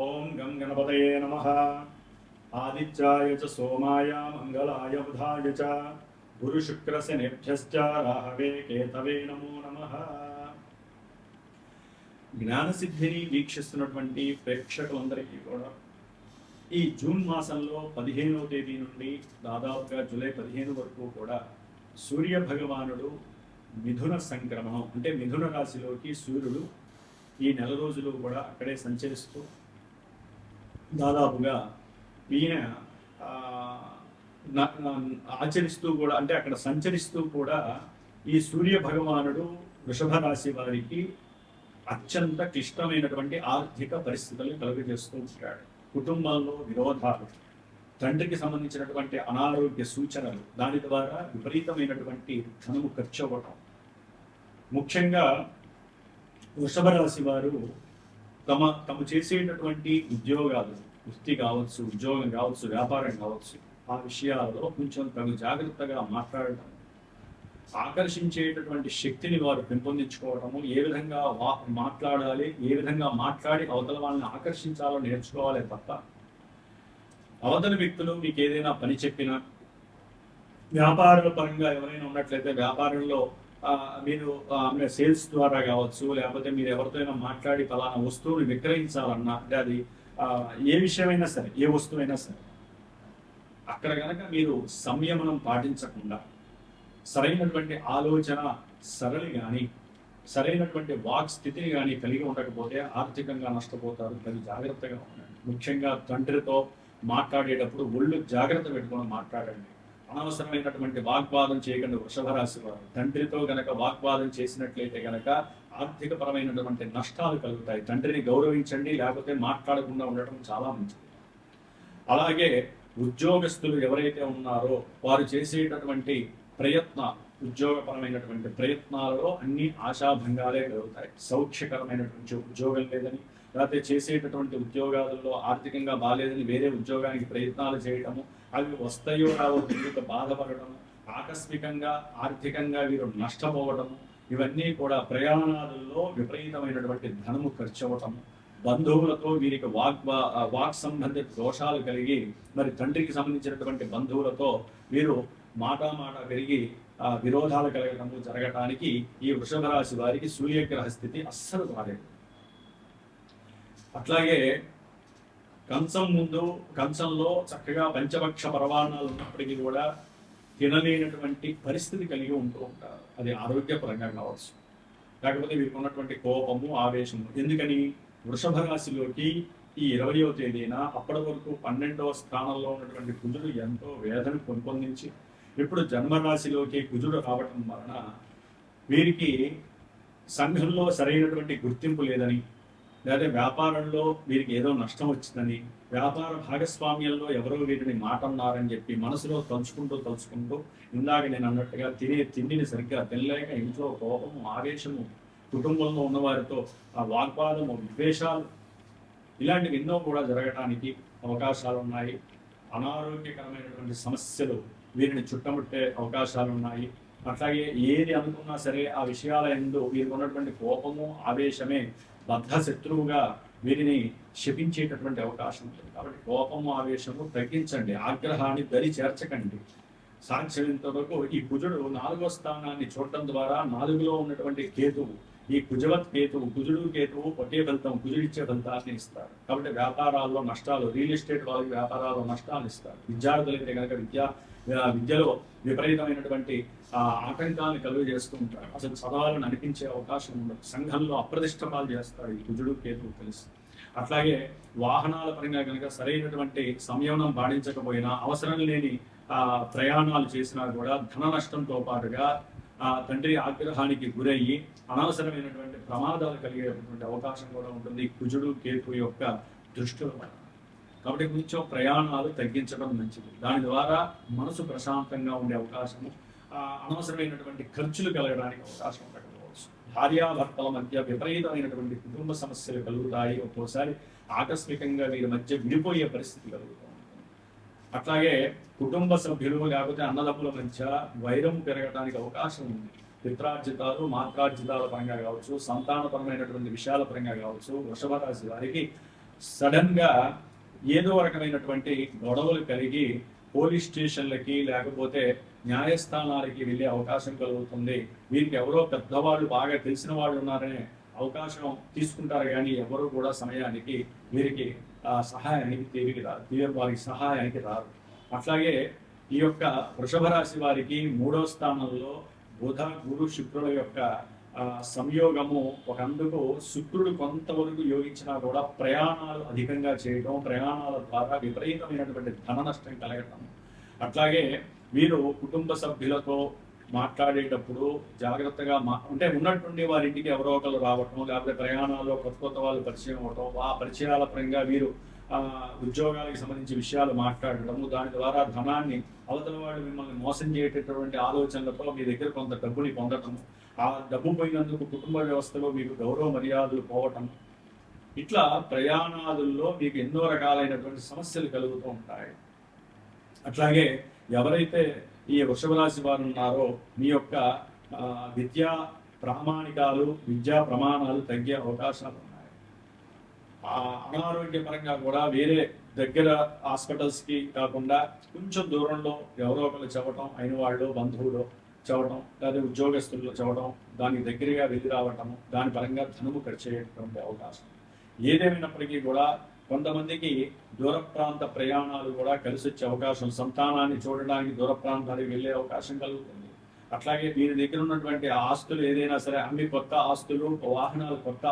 ఓం గం గణపతయే నమః. ఆదిత్యాయ చ సోమాయ మంగళాయ బుధాయ చ గురు శుక్ర శనిభ్యశ్చ రాహవే కేతవే నమో నమః. జ్ఞానసిద్ధిని వీక్షిస్తున్నటువంటి ప్రేక్షకులందరికీ కూడా ఈ జూన్ మాసంలో 15వ తేదీ నుండి దాదాపుగా జూలై 15 వరకు కూడా సూర్య భగవానుడు మిథున సంక్రమణం అంటే మిథున రాశిలోకి సూర్యుడు ఈ నెల రోజులు కూడా అక్కడే సంచరిస్తూ దాదాపుగా ఈయన ఆచరిస్తూ కూడా అంటే అక్కడ సంచరిస్తూ కూడా ఈ సూర్య భగవానుడు వృషభ రాశి వారికి అత్యంత క్లిష్టమైనటువంటి ఆర్థిక పరిస్థితులను కలుగజేస్తూ ఉంటాడు. కుటుంబంలో విరోధాలు, తండ్రికి సంబంధించినటువంటి అనారోగ్య సూచనలు, దాని ద్వారా విపరీతమైనటువంటి ధనము ఖర్చు అవ్వటం. ముఖ్యంగా వృషభ రాశి వారు తమ చేసేటటువంటి ఉద్యోగాలు, వృత్తి కావచ్చు, ఉద్యోగం కావచ్చు, వ్యాపారం కావచ్చు, ఆ విషయాలలో కొంచెం తగు జాగ్రత్తగా మాట్లాడటం, ఆకర్షించేటటువంటి శక్తిని వారు పెంపొందించుకోవటము, ఏ విధంగా మాట్లాడాలి, ఏ విధంగా మాట్లాడి అవతల వాళ్ళని ఆకర్షించాలో నేర్చుకోవాలి తప్ప అవతల వ్యక్తులు మీకు ఏదైనా పని చెప్పినా, వ్యాపారాల పరంగా ఎవరైనా ఉన్నట్లయితే వ్యాపారంలో మీరు సేల్స్ ద్వారా కావచ్చు, లేకపోతే మీరు ఎవరితోనైనా మాట్లాడి ఫలానా వస్తువుని విక్రయించాలన్నా, అంటే అది ఏ విషయమైనా సరే, ఏ వస్తువైనా సరే, అక్కడ కనుక మీరు సంయమనం పాటించకుండా సరైనటువంటి ఆలోచన సరళి కానీ సరైనటువంటి వాక్ స్థితిని కానీ కలిగి ఉండకపోతే ఆర్థికంగా నష్టపోతారు. అది జాగ్రత్తగా ఉండండి. ముఖ్యంగా తండ్రితో మాట్లాడేటప్పుడు ఒళ్ళు జాగ్రత్త పెట్టుకొని మాట్లాడండి. అనవసరమైనటువంటి వాగ్వాదం చేయకండి. వృషభ రాశి వారు తండ్రితో గనక వాగ్వాదం చేసినట్లయితే గనక ఆర్థిక పరమైనటువంటి నష్టాలు కలుగుతాయి. తండ్రిని గౌరవించండి, లేకపోతే మాట్లాడకుండా ఉండటం చాలా మంచిది. అలాగే ఉద్యోగస్తులు ఎవరైతే ఉన్నారో వారు చేసేటటువంటి ఉద్యోగపరమైనటువంటి ప్రయత్నాలలో అన్ని ఆశాభంగాలే కలుగుతాయి. సౌఖ్యకరమైనటువంటి ఉద్యోగం లేదని, లేకపోతే చేసేటటువంటి ఉద్యోగాలలో ఆర్థికంగా బాగాలేదని వేరే ఉద్యోగానికి ప్రయత్నాలు చేయటము, అవి వస్తాయో రావో తెలియక బాధపడటము, ఆకస్మికంగా ఆర్థికంగా వీరు నష్టపోవటము, ఇవన్నీ కూడా ప్రయాణాలలో విపరీతమైనటువంటి ధనము ఖర్చు అవ్వటము, బంధువులతో వీరికి వాక్ సంబంధిత దోషాలు కలిగి, మరి తండ్రికి సంబంధించినటువంటి బంధువులతో వీరు మాట పెరిగి విరోధాలు కలగటము జరగటానికి ఈ వృషభ రాశి వారికి సూర్యగ్రహ స్థితి అస్సలు బాలేదు. అట్లాగే కంచంలో చక్కగా పంచభక్ష పరవాణాలు ఉన్నప్పటికీ కూడా తినలేనటువంటి పరిస్థితి కలిగి ఉంటూ ఉంటారు. అది ఆరోగ్యపరంగా కావచ్చు, లేకపోతే వీరికి ఉన్నటువంటి కోపము, ఆవేశము. ఎందుకని? వృషభ రాశిలోకి ఈ 20వ తేదీన అప్పటి వరకు 12వ స్థానంలో ఉన్నటువంటి కుజుడు ఎంతో వేదన పొందించి ఇప్పుడు జన్మరాశిలోకి కుజుడు రావటం వలన వీరికి సంఘంలో సరైనటువంటి గుర్తింపు లేదని, లేదా వ్యాపారంలో వీరికి ఏదో నష్టం వచ్చిందని, వ్యాపార భాగస్వామ్యంలో ఎవరో వీరిని మాట అన్నారని చెప్పి మనసులో తలుచుకుంటూ ఇందాక నేను అన్నట్టుగా తిండిని సరిగ్గా తినలేక ఇంట్లో కోపము, ఆవేశము, కుటుంబంలో ఉన్నవారితో ఆ వాగ్వాదము, విద్వేషాలు, ఇలాంటివి ఎన్నో కూడా జరగటానికి అవకాశాలు ఉన్నాయి. అనారోగ్యకరమైనటువంటి సమస్యలు వీరిని చుట్టముట్టే అవకాశాలు ఉన్నాయి. అట్లాగే ఏది అనుకున్నా సరే ఆ విషయాల యందు వీరికి ఉన్నటువంటి కోపము, ఆవేశమే బద్ధ శత్రువుగా వీరిని శపించేటటువంటి అవకాశం ఉంటుంది. కాబట్టి కోపము, ఆవేశము తగ్గించండి, ఆగ్రహాన్ని దరి చేర్చకండి. సాధ్యమైనంత వరకు ఈ కుజుడు 4వ స్థానాన్ని చూడటం ద్వారా 4లో ఉన్నటువంటి కేతువు, ఈ కుజుడు కేతువు ఒకే ఫలితం, కుజుడిచ్చే ఫలితాన్ని ఇస్తారు. కాబట్టి వ్యాపారాల్లో నష్టాలు, రియల్ ఎస్టేట్ వాళ్ళకి వ్యాపారాల్లో నష్టాలు ఇస్తారు. విద్యార్థులైతే కనుక విద్యలో విపరీతమైనటువంటి ఆటంకాలను కలుగజేస్తూ ఉంటారు. అసలు చదవాలని అనిపించే అవకాశం ఉండదు. సంఘంలో అప్రతిష్టపాలు చేస్తారు ఈ కుజుడు కేతువు కలిసి. అట్లాగే వాహనాల పరంగా కనుక సరైనటువంటి సంయమనం పాటించకపోయినా, అవసరం లేని ప్రయాణాలు చేసినా కూడా ధన నష్టంతో పాటుగా తండ్రి ఆగ్రహానికి గురయ్యి అనవసరమైనటువంటి ప్రమాదాలు కలిగేటటువంటి అవకాశం కూడా ఉంటుంది కుజుడు కేతు యొక్క దృష్టిలో. కాబట్టి కొంచెం ప్రయాణాలు తగ్గించడం మంచిది. దాని ద్వారా మనసు ప్రశాంతంగా ఉండే అవకాశము, అనవసరమైనటువంటి ఖర్చులు కలగడానికి అవకాశం ఉండకపోవచ్చు. భార్యాభర్తల మధ్య విపరీతమైనటువంటి కుటుంబ సమస్యలు కలుగుతాయి. ఒక్కోసారి ఆకస్మికంగా వీరి మధ్య విడిపోయే పరిస్థితి కలుగుతూ ఉంటుంది. అట్లాగే కుటుంబ సభ్యులు లేకపోతే అన్నదమ్ముల మధ్య వైరం పెరగడానికి అవకాశం ఉంది. పిత్రార్జితాలు, మాత్రార్జితాల పరంగా కావచ్చు, సంతానపరమైనటువంటి విషయాల పరంగా కావచ్చు, వృషభ రాశి వారికి సడన్గా ఏదో రకమైనటువంటి గొడవలు కలిగి పోలీస్ స్టేషన్లకి లేకపోతే న్యాయస్థానాలకి వెళ్ళే అవకాశం కలుగుతుంది. వీరికి ఎవరో పెద్దవాళ్ళు బాగా తెలిసిన వాళ్ళు ఉన్నారనే అవకాశం తీసుకుంటారు, కానీ ఎవరు కూడా సమయానికి వీరికి సహాయానికి వారికి సహాయానికి రారు. అట్లాగే ఈ యొక్క వృషభ రాశి వారికి 3వ స్థానంలో బుధ గురు శుక్రుల యొక్క సంయోగము ఒకందుకు శుక్రుడు కొంతవరకు యోగించినా కూడా ప్రయాణాలు అధికంగా చేయడం, ప్రయాణాల ద్వారా విపరీతమైనటువంటి ధన నష్టం కలగటం. అట్లాగే వీరు కుటుంబ సభ్యులతో మాట్లాడేటప్పుడు జాగ్రత్తగా అంటే ఉన్నటువంటి వారి ఇంటికి ఎవరో ఒకరు రావటం, లేకపోతే ప్రయాణాల్లో కొత్త వాళ్ళు పరిచయం అవ్వటం, ఆ పరిచయాల పరంగా వీరు ఉద్యోగాలకు సంబంధించి విషయాలు మాట్లాడటము, దాని ద్వారా ధనాన్ని అవతల వాళ్ళు మిమ్మల్ని మోసం చేసేటటువంటి ఆలోచనలతో మీ దగ్గర కొంత డబ్బుని పొందటం, ఆ డబ్బు పోయినందుకు కుటుంబ వ్యవస్థలో మీకు గౌరవ మర్యాదలు పోవటం, ఇట్లా ప్రయాణాలలో మీకు ఎన్నో రకాలైనటువంటి సమస్యలు కలుగుతూ ఉంటాయి. అట్లాగే ఎవరైతే ఈ వృషభ రాశి వారు ఉన్నారో మీ యొక్క విద్యా ప్రామాణికాలు, విద్యా ప్రమాణాలు తగ్గే అవకాశాలు ఉన్నాయి. అనారోగ్యపరంగా కూడా వేరే దగ్గర హాస్పిటల్స్కి కాకుండా కొంచెం దూరంలో ఎవరో ఒకరు చెప్పటం, అయిన వాళ్ళు బంధువులు చదవటం, లేదా ఉద్యోగస్తుల్లో చదవటం, దానికి దగ్గరగా వెళ్ళి రావటము, దాని పరంగా ధనము ఖర్చు అయ్యేటువంటి అవకాశం. ఏదేమైనప్పటికీ కూడా కొంతమందికి దూర ప్రాంత ప్రయాణాలు కూడా కలిసి వచ్చే అవకాశం, సంతానాన్ని చూడడానికి దూర ప్రాంతానికి వెళ్ళే అవకాశం కలుగుతుంది. అట్లాగే వీరి దగ్గర ఉన్నటువంటి ఆస్తులు ఏదైనా సరే అన్ని కొత్త ఆస్తులు, వాహనాలు, కొత్త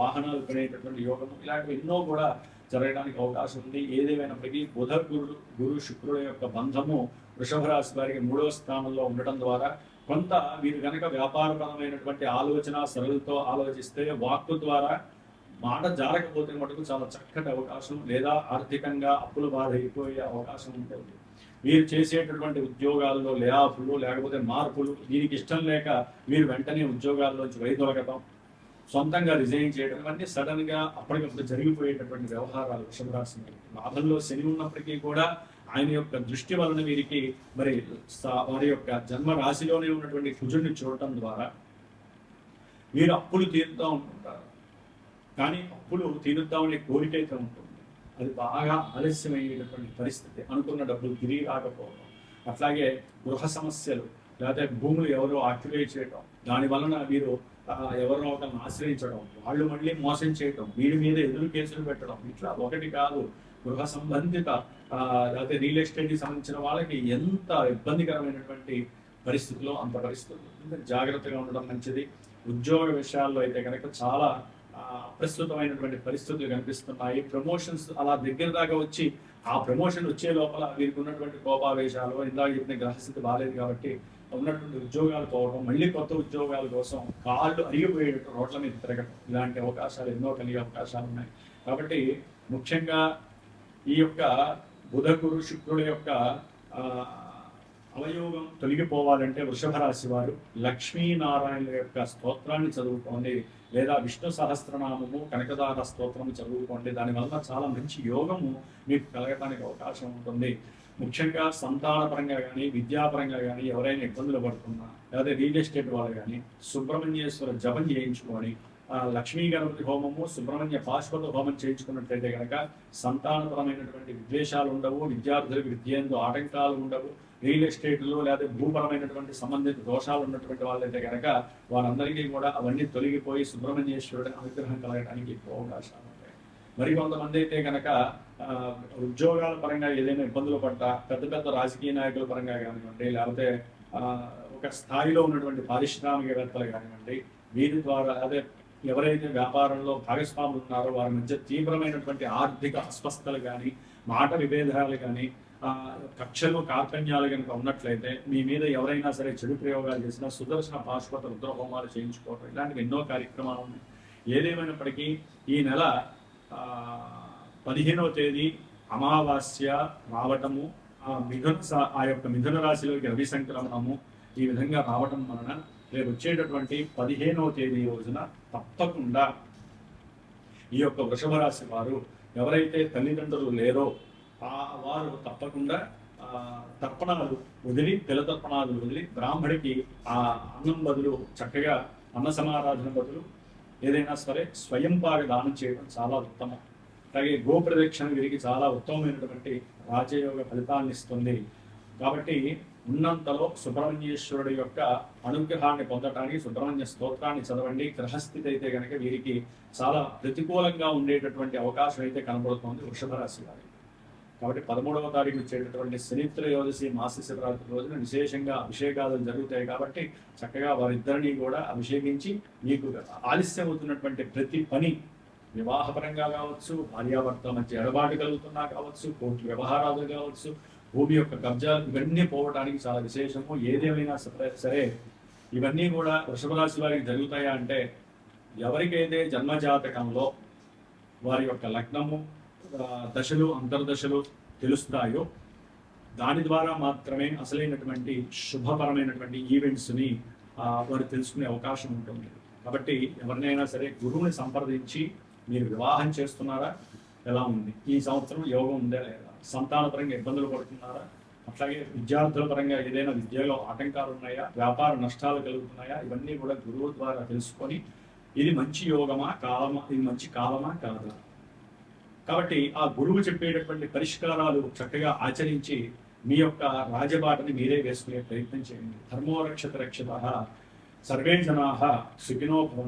వాహనాలు కొనేటటువంటి యోగము, ఇలాంటివి ఎన్నో కూడా జరగడానికి అవకాశం ఉంది. ఏదేమైనప్పటికీ బుధ గురు శుక్రుల యొక్క బంధము వృషభ రాశి వారికి 3వ స్థానంలో ఉండటం ద్వారా కొంత వీరు కనుక వ్యాపారపరమైనటువంటి ఆలోచన సరళతో ఆలోచిస్తే వాక్కు ద్వారా మాట జారకపోతే మటుకు చాలా చక్కటి అవకాశం, లేదా ఆర్థికంగా అప్పుల బాధ అయిపోయే అవకాశం ఉంటుంది. వీరు చేసేటటువంటి ఉద్యోగాల్లో లేఆఫ్లు లేకపోతే మార్పులు, దీనికి ఇష్టం లేక వీరు వెంటనే ఉద్యోగాల్లోంచి వైదొలగటం, సొంతంగా రిజైన్ చేయడం, ఇవన్నీ సడన్ గా అప్పటికప్పుడు జరిగిపోయేటటువంటి వ్యవహారాలు. వృషభ రాశి లాభంలో శని ఉన్నప్పటికీ కూడా ఆయన యొక్క దృష్టి వలన వీరికి మరి వారి యొక్క జన్మ రాశిలోనే ఉన్నటువంటి కుజుడిని చూడటం ద్వారా వీరు అప్పులు తీరుతూ ఉంటుంటారు. కానీ అప్పులు తీరుద్దామనే కోరిక అయితే ఉంటుంది, అది బాగా ఆలస్యమయ్యేటటువంటి పరిస్థితి, అనుకున్న డబ్బులు తిరిగి రాకపోవడం. అట్లాగే గృహ సమస్యలు, లేకపోతే భూములు ఎవరో ఆక్యుపై చేయడం, దాని వలన వీరు ఎవరో ఒకరిని ఆశ్రయించడం, వాళ్ళు మళ్ళీ మోసం చేయడం, వీడి మీద ఎదురు కేసులు పెట్టడం, ఇట్లా ఒకటి కాదు. గృహ సంబంధిత లేకపోతే రియల్ ఎస్టేట్కి సంబంధించిన వాళ్ళకి ఎంత ఇబ్బందికరమైనటువంటి పరిస్థితుల్లో అంత పరిస్థితులు జాగ్రత్తగా ఉండడం మంచిది. ఉద్యోగ విషయాల్లో అయితే కనుక చాలా ప్రస్తుతమైనటువంటి పరిస్థితులు కనిపిస్తున్నాయి. ప్రమోషన్స్ అలా దగ్గర దాకా వచ్చి ఆ ప్రమోషన్ వచ్చే లోపల వీరికి ఉన్నటువంటి కోపావేశాలు, ఇందాక చెప్పిన గ్రహస్థితి బాగాలేదు కాబట్టి ఉన్నటువంటి ఉద్యోగాలు పోవడం, మళ్ళీ కొత్త ఉద్యోగాల కోసం కాళ్ళు అరిగిపోయేటట్టు రోడ్ల మీద తిరగడం, ఇలాంటి అవకాశాలు ఎన్నో కలిగే అవకాశాలు ఉన్నాయి. కాబట్టి ముఖ్యంగా ఈ యొక్క బుధ గురు శుక్రుల యొక్క అవయోగం తొలగిపోవాలంటే వృషభ రాశి వారు లక్ష్మీనారాయణ యొక్క స్తోత్రాన్ని చదువుకోండి, లేదా విష్ణు సహస్రనామము కనకదార స్తోత్రం చదువుకోండి. దానివల్ల చాలా మంచి యోగము మీకు కలగటానికి అవకాశం ఉంటుంది. ముఖ్యంగా సంతానపరంగా కానీ విద్యాపరంగా కానీ ఎవరైనా ఇబ్బందులు పడుతున్నా, లేదా రియల్ ఎస్టేట్ వాళ్ళు కానీ సుబ్రహ్మణ్యేశ్వర జపం చేయించుకొని లక్ష్మీ గణపతి హోమము, సుబ్రహ్మణ్య పాశుపత హోమం చేయించుకున్నట్లయితే కనుక సంతానపరమైనటువంటి విద్వేషాలు ఉండవు, విద్యార్థులకు విద్యందు ఆటంకాలు ఉండవు. రియల్ ఎస్టేట్లో లేదా భూపరమైనటువంటి సంబంధిత దోషాలు ఉన్నటువంటి వాళ్ళైతే కనుక వారందరికీ కూడా అవన్నీ తొలగిపోయి సుబ్రహ్మణ్యేశ్వరుడి అనుగ్రహం కలగడానికి ఎక్కువ అవకాశాలు ఉంటాయి. మరికొంతమంది అయితే కనుక ఉద్యోగాల పరంగా ఏదైనా ఇబ్బందులు పడ్డా, పెద్ద పెద్ద రాజకీయ నాయకుల పరంగా కానివ్వండి, లేకపోతే ఒక స్థాయిలో ఉన్నటువంటి పారిశ్రామికవేత్తలు కానివ్వండి, వీరి ద్వారా అదే ఎవరైతే వ్యాపారంలో భాగస్వాములు ఉన్నారో వారి మధ్య తీవ్రమైనటువంటి ఆర్థిక అస్వస్థతలు కానీ, మాట విభేదాలు కానీ, కక్షలు కార్పణ్యాలు కనుక ఉన్నట్లయితే మీ మీద ఎవరైనా సరే చెడు ప్రయోగాలు చేసినా సుదర్శన పాశుపత రుద్రహోమాలు చేయించుకోవడం, ఇలాంటివి ఎన్నో కార్యక్రమాలు ఉన్నాయి. ఏదేమైనప్పటికీ ఈ నెల 15వ తేదీ అమావాస్య రావటము, ఆ యొక్క మిథున రాశిలోకి రవి సంక్రమణము ఈ విధంగా రావటం వలన రేపు వచ్చేటటువంటి 15వ తేదీ రోజున తప్పకుండా ఈ యొక్క వృషభ రాశి వారు ఎవరైతే తల్లిదండ్రులు లేరో వారు తప్పకుండా తర్పణాలు వదిలి, తెలతర్పణాలు వదిలి బ్రాహ్మడికి ఆ అన్నం బదులు చక్కగా అన్న సమారాధన బదులు ఏదైనా సరే స్వయం పాక దానం చేయడం చాలా ఉత్తమం. అలాగే గో ప్రదక్షిణ వీరికి చాలా ఉత్తమమైనటువంటి రాజయోగ ఫలితాన్ని ఇస్తుంది. కాబట్టి ఉన్నంతలో సుబ్రహ్మణ్యేశ్వరుడి యొక్క అనుగ్రహాన్ని పొందటానికి సుబ్రహ్మణ్య స్తోత్రాన్ని చదవండి. గ్రహస్థితి అయితే కనుక వీరికి చాలా ప్రతికూలంగా ఉండేటటువంటి అవకాశం అయితే కనబడుతోంది వృషభ రాశి వారికి. కాబట్టి 13వ తారీఖు వచ్చేటటువంటి శనిత్రయోదశి మాస శివరాత్రి రోజున విశేషంగా అభిషేకాలు జరుగుతాయి. కాబట్టి చక్కగా వారిద్దరినీ కూడా అభిషేకించి మీకు ఆలస్యం అవుతున్నటువంటి ప్రతి పని, వివాహపరంగా కావచ్చు, భార్యాభర్తల మధ్య ఎడబాటు కలుగుతున్నా కావచ్చు, కోర్టు వ్యవహారాలు కావచ్చు, భూమి యొక్క కబ్జాలు, ఇవన్నీ పోవడానికి చాలా విశేషము. ఏదేమైనా సరే ఇవన్నీ కూడా వృషభ రాశి వారికి జరుగుతాయా అంటే, ఎవరికైతే జన్మజాతకంలో వారి యొక్క లగ్నము, దశలు, అంతర్దశలు తెలుస్తాయో దాని ద్వారా మాత్రమే అసలైనటువంటి శుభపరమైనటువంటి ఈవెంట్స్ని వారు తెలుసుకునే అవకాశం ఉంటుంది. కాబట్టి ఎవరినైనా సరే గురువుని సంప్రదించి మీరు వివాహం చేస్తున్నారా, ఎలా ఉంది, ఈ సంవత్సరం యోగం ఉందా లేదా, సంతాన పరంగా ఇబ్బందులు పడుతున్నారా, అట్లాగే విద్యార్థుల పరంగా ఏదైనా విద్యలో ఆటంకాలు ఉన్నాయా, వ్యాపార నష్టాలు కలుగుతున్నాయా, ఇవన్నీ కూడా గురువు ద్వారా తెలుసుకొని ఇది మంచి యోగమా కాలమా, ఇది మంచి కాలమా కాదా. కాబట్టి ఆ గురువు చెప్పేటటువంటి పరిష్కారాలు చక్కగా ఆచరించి మీ యొక్క రాజబాటని మీరే వేసుకునే ప్రయత్నం చేయండి. ధర్మో రక్షత రక్షితః, సర్వే జనాః సుఖినో భవంతు.